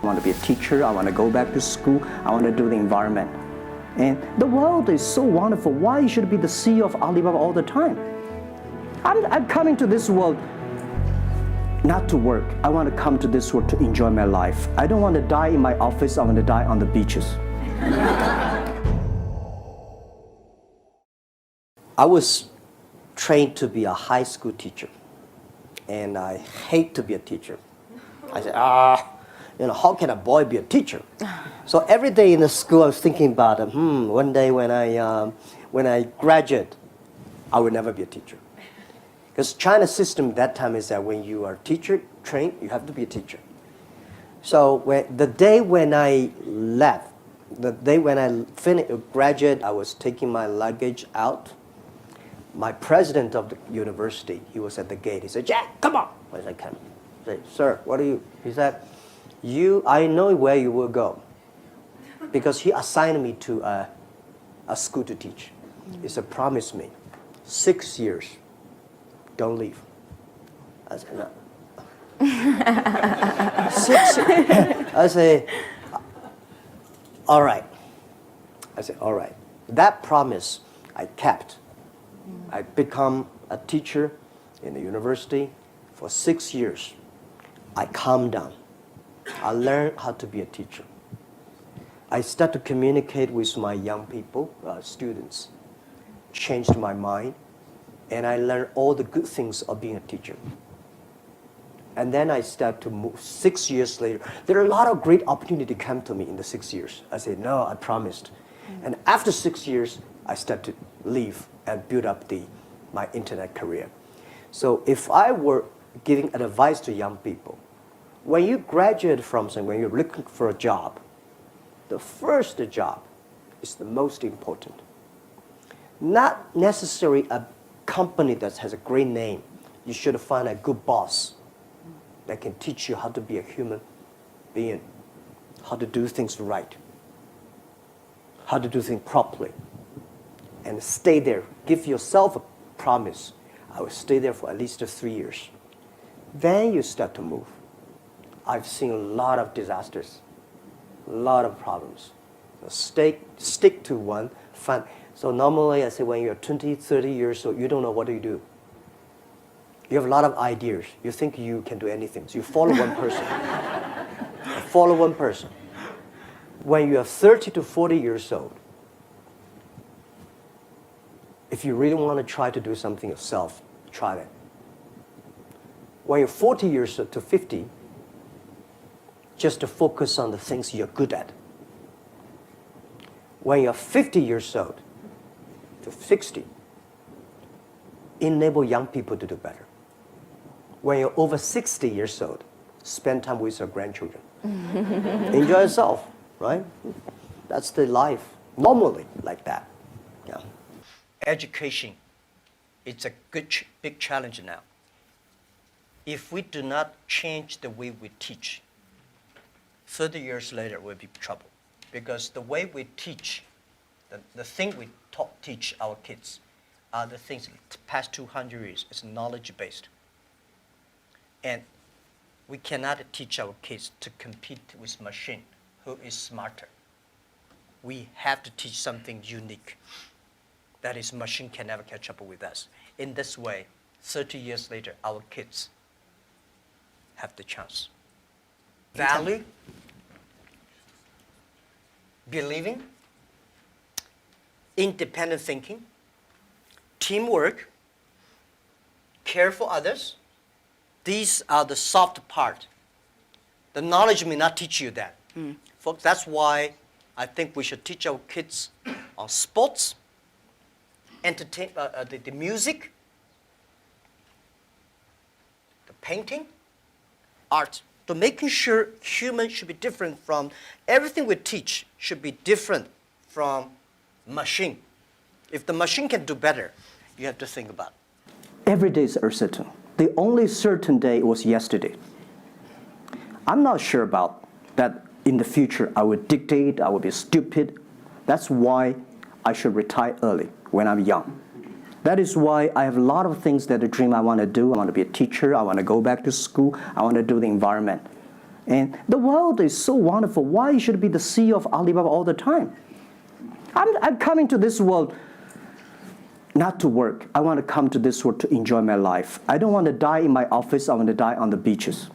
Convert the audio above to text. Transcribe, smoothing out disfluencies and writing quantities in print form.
I want to be a teacher. I want to go back to school. I want to do the environment. And the world is so wonderful. Why you should be the CEO of Alibaba all the time? I'm coming to this world not to work. I want to come to this world to enjoy my life. I don't want to die in my office. I want to die on the beaches. I was trained to be a high school teacher, and I hate to be a teacher. I said, how can a boy be a teacher? So every day in the school, I was thinking about, one day when I graduate, I will never be a teacher. Because China's system at that time is that when you are teacher trained, you have to be a teacher. So the day when I left, the day when I graduate, I was taking my luggage out. My president of the university, he was at the gate. He said, "Jack, come on." I said, "Come." I said, "Sir, what are you?" He said, I know where you will go. Because he assigned me to a school to teach. He said, "Promise me, 6 years, don't leave." I said, "No." 6 years. I say, "All right." I said, "All right." That promise I kept. I become a teacher in the university for 6 years. I calmed down. I learned how to be a teacher. I started to communicate with my young people, students, changed my mind, and I learned all the good things of being a teacher. And then I started to move. 6 years later, there are a lot of great opportunities come to me in the 6 years. I said, "No, I promised." And after 6 years, I started to leave and build up my internet career. So if I were giving advice to young people, when you graduate from something, when you're looking for a job, the first job is the most important. Not necessarily a company that has a great name. You should find a good boss that can teach you how to be a human being, how to do things right, how to do things properly. And stay there. Give yourself a promise. I will stay there for at least 3 years. Then you start to move. I've seen a lot of disasters, a lot of problems. So stick to one. So normally I say when you're 20, 30 years old, you don't know what to do. You have a lot of ideas. You think you can do anything. So you follow one person. Follow one person. When you are 30 to 40 years old, if you really want to try to do something yourself, try that. When you're 40 years old to 50, just to focus on the things you're good at. When you're 50 years old to 60, enable young people to do better. When you're over 60 years old, spend time with your grandchildren. Enjoy yourself, right? That's the life, normally like that. Yeah. Education, it's a big challenge now. If we do not change the way we teach, 30 years later we'll be in trouble. Because the way we teach, the thing we teach our kids are the things the past 200 years is knowledge-based. And we cannot teach our kids to compete with machine who is smarter. We have to teach something unique. That is, machine can never catch up with us. In this way, 30 years later, our kids have the chance. Value, believing, independent thinking, teamwork, care for others. These are the soft part. The knowledge may not teach you that. Folks, that's why I think we should teach our kids on sports, the music, the painting, art. So making sure humans should be different from, everything we teach should be different from machine. If the machine can do better, you have to think about it. Every day is uncertain. The only certain day was yesterday. I'm not sure about that in the future I will dictate, I will be stupid. That's why I should retire early when I'm young. That is why I have a lot of things that I dream I want to do. I want to be a teacher. I want to go back to school. I want to do the environment. And the world is so wonderful. Why should be the CEO of Alibaba all the time? I'm coming to this world not to work. I want to come to this world to enjoy my life. I don't want to die in my office. I want to die on the beaches.